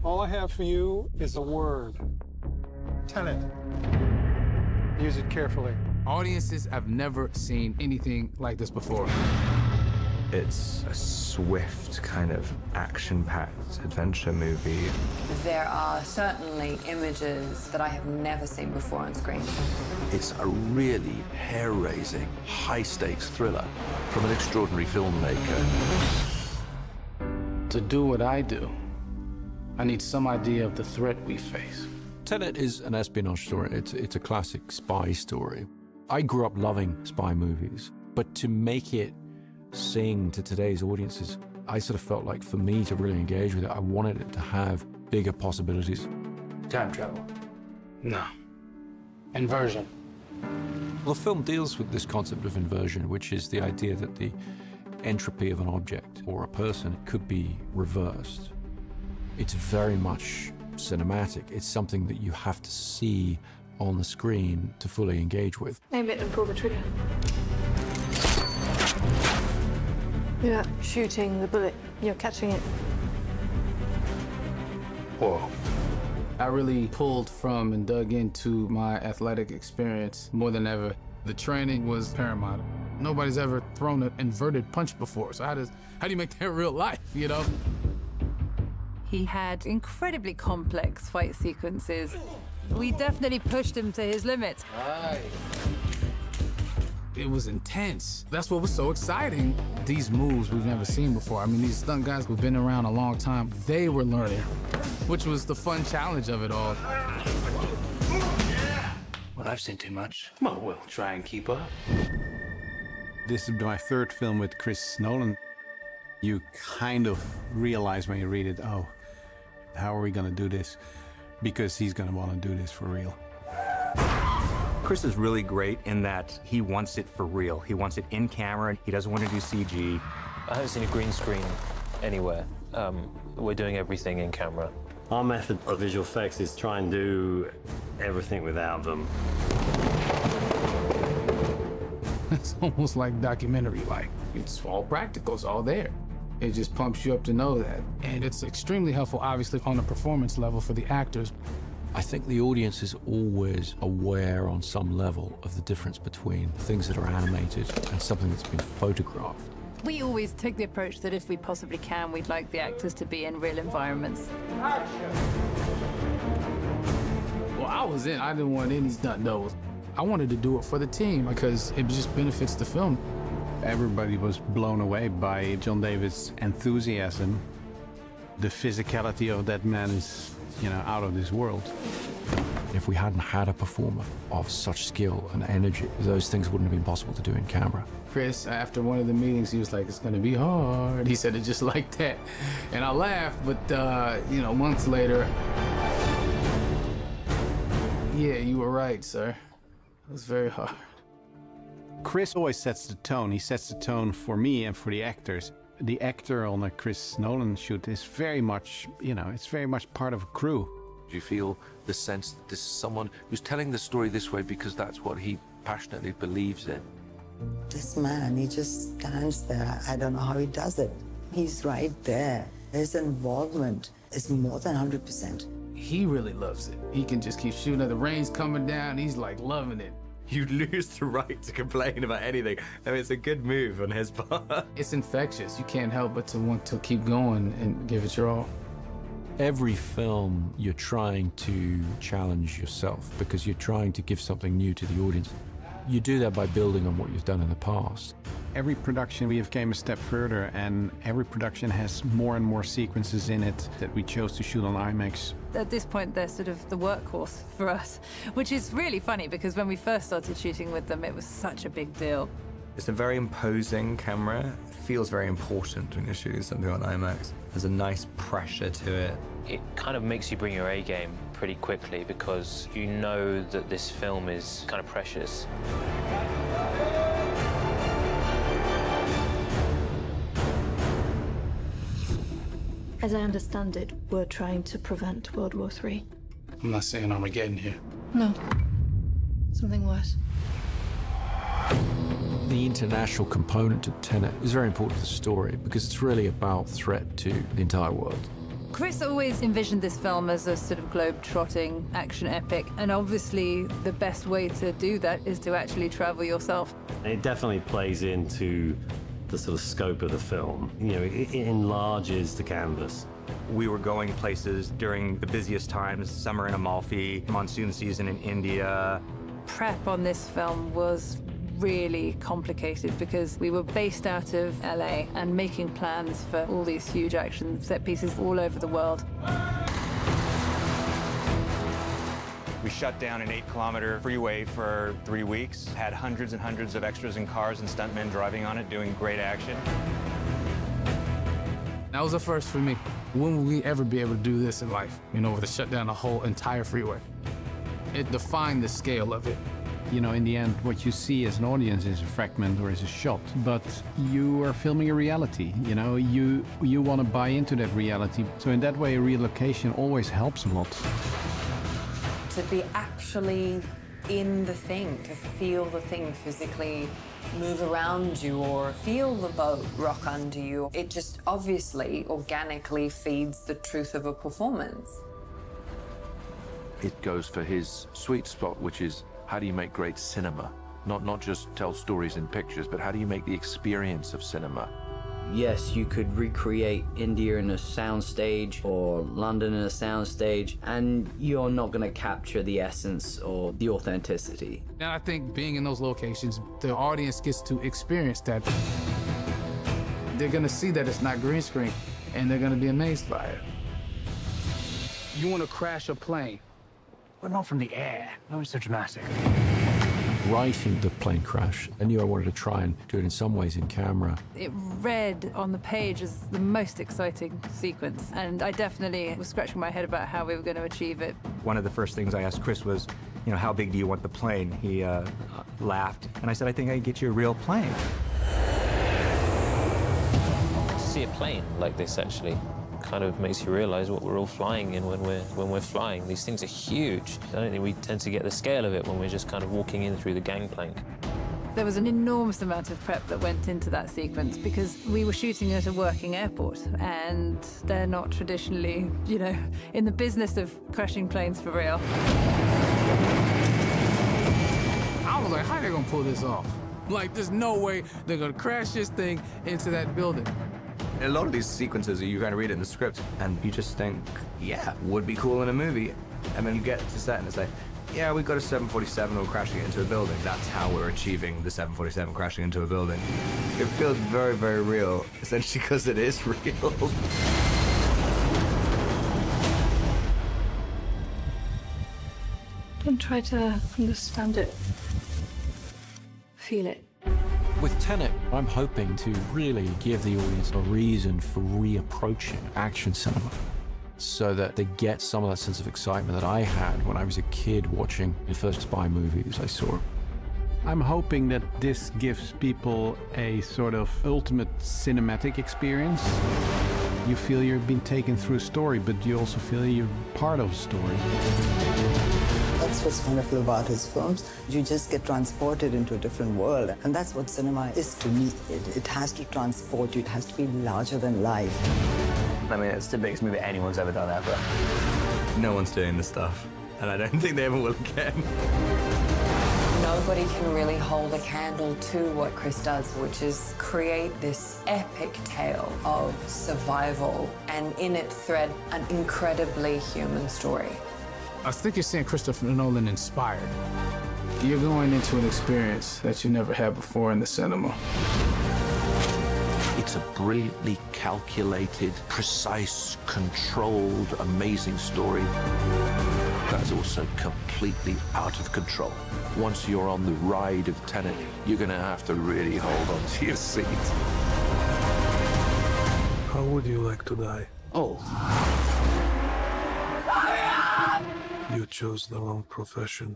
All I have for you is a word. Tenet. Use it carefully. Audiences have never seen anything like this before. It's a swift, kind of action-packed adventure movie. There are certainly images that I have never seen before on screen. It's a really hair-raising, high-stakes thriller from an extraordinary filmmaker. To do what I do, I need some idea of the threat we face. Tenet is an espionage story. It's a classic spy story. I grew up loving spy movies, but to make it sing to today's audiences, I sort of felt like for me to really engage with it, I wanted it to have bigger possibilities. Time travel. No. Inversion. Well, the film deals with this concept of inversion, which is the idea that the entropy of an object or a person could be reversed. It's very much cinematic. It's something that you have to see on the screen to fully engage with. Aim it and pull the trigger. You're not shooting the bullet, you're catching it. Whoa. I really pulled from and dug into my athletic experience more than ever. The training was paramount. Nobody's ever thrown an inverted punch before, so how do you make that real life, you know? He had incredibly complex fight sequences. We definitely pushed him to his limits. Right. It was intense. That's what was so exciting. These moves we've never seen before. I mean, these stunt guys who've been around a long time, they were learning, which was the fun challenge of it all. Well, I've seen too much. Well, we'll try and keep up. This is my third film with Chris Nolan. You kind of realize when you read it, oh, how are we going to do this? Because he's going to want to do this for real. Chris is really great in that he wants it for real. He wants it in camera. He doesn't want to do CG. I haven't seen a green screen anywhere. We're doing everything in camera. Our method of visual effects is try and do everything without them. It's almost like documentary-like. It's all practical, it's all there. It just pumps you up to know that. And it's extremely helpful, obviously, on a performance level for the actors. I think the audience is always aware on some level of the difference between things that are animated and something that's been photographed. We always take the approach that if we possibly can, we'd like the actors to be in real environments. Well, I was in. I didn't want any stunt doubles. I wanted to do it for the team because it just benefits the film. Everybody was blown away by John David's enthusiasm. The physicality of that man is, you know, out of this world. If we hadn't had a performer of such skill and energy, those things wouldn't have been possible to do in camera. Chris, after one of the meetings, he was like, it's gonna be hard. He said it just like that. And I laughed, but, you know, months later, yeah, you were right, sir. It was very hard. Chris always sets the tone. He sets the tone for me and for the actors. The actor on a Chris Nolan shoot is very much, you know, it's very much part of a crew. Do you feel the sense that this is someone who's telling the story this way because that's what he passionately believes in? This man, he just stands there. I don't know how he does it. He's right there. His involvement is more than 100%. He really loves it. He can just keep shooting. The rain's coming down. He's like loving it. You lose the right to complain about anything. I mean, it's a good move on his part. It's infectious. You can't help but to want to keep going and give it your all. Every film, you're trying to challenge yourself because you're trying to give something new to the audience. You do that by building on what you've done in the past. Every production we have came a step further, and every production has more and more sequences in it that we chose to shoot on IMAX. At this point, they're sort of the workhorse for us, which is really funny because when we first started shooting with them, it was such a big deal. It's a very imposing camera. It feels very important when you're shooting something on IMAX. There's a nice pressure to it. It kind of makes you bring your A game pretty quickly because you know that this film is kind of precious. As I understand it, we're trying to prevent World War III. I'm not saying Armageddon here. No. Something worse. The international component to Tenet is very important to the story because it's really about threat to the entire world. Chris always envisioned this film as a sort of globe-trotting action epic, and obviously the best way to do that is to actually travel yourself. It definitely plays into the sort of scope of the film. You know, it enlarges the canvas. We were going places during the busiest times, summer in Amalfi, monsoon season in India. Prep on this film was really complicated because we were based out of LA and making plans for all these huge action set pieces all over the world. We shut down an 8-kilometer freeway for 3 weeks, had hundreds and hundreds of extras and cars and stuntmen driving on it, doing great action. That was a first for me. When will we ever be able to do this in life? You know, to shut down a whole entire freeway. It defined the scale of it. You know, in the end, what you see as an audience is a fragment or is a shot, but you are filming a reality. You know, you want to buy into that reality. So in that way, a relocation always helps a lot. To be actually in the thing, to feel the thing physically move around you or feel the boat rock under you, it just obviously, organically feeds the truth of a performance. It goes for his sweet spot, which is how do you make great cinema? Not just tell stories in pictures, but how do you make the experience of cinema? Yes, you could recreate India in a soundstage or London in a soundstage, and you're not going to capture the essence or the authenticity. And I think being in those locations, the audience gets to experience that. They're going to see that it's not green screen, and they're going to be amazed by it. You want to crash a plane, but not from the air. No, it's so dramatic. Writing the plane crash, I knew I wanted to try and do it in some ways in camera. It read on the page as the most exciting sequence, and I definitely was scratching my head about how we were going to achieve it. One of the first things I asked Chris was, you know, how big do you want the plane? He laughed, and I said, I think I can get you a real plane. To see a plane like this actually kind of makes you realize what we're all flying in when we're flying. These things are huge. I don't think we tend to get the scale of it when we're just kind of walking in through the gangplank. There was an enormous amount of prep that went into that sequence because we were shooting at a working airport, and they're not traditionally, you know, in the business of crashing planes for real. I was like, how are they gonna pull this off? Like, there's no way they're gonna crash this thing into that building. A lot of these sequences, you kind of read it in the script, and you just think, yeah, would be cool in a movie. And then you get to set, and it's like, yeah, we've got a 747, we're crashing it into a building. That's how we're achieving the 747 crashing into a building. It feels very, very real, essentially because it is real. Don't try to understand it. Feel it. With Tenet, I'm hoping to really give the audience a reason for reapproaching action cinema so that they get some of that sense of excitement that I had when I was a kid watching the first spy movies I saw. I'm hoping that this gives people a sort of ultimate cinematic experience. You feel you've been taken through a story, but you also feel you're part of a story. That's what's wonderful about his films. You just get transported into a different world. And that's what cinema is to me. It has to transport you. It has to be larger than life. I mean, it's the biggest movie anyone's ever done ever. No one's doing this stuff, and I don't think they ever will again. Nobody can really hold a candle to what Chris does, which is create this epic tale of survival and in it thread an incredibly human story. I think you're seeing Christopher Nolan inspired. You're going into an experience that you never had before in the cinema. It's a brilliantly calculated, precise, controlled, amazing story that's also completely out of control. Once you're on the ride of Tenet, you're going to have to really hold on to your seat. How would you like to die? Oh. You chose the wrong profession.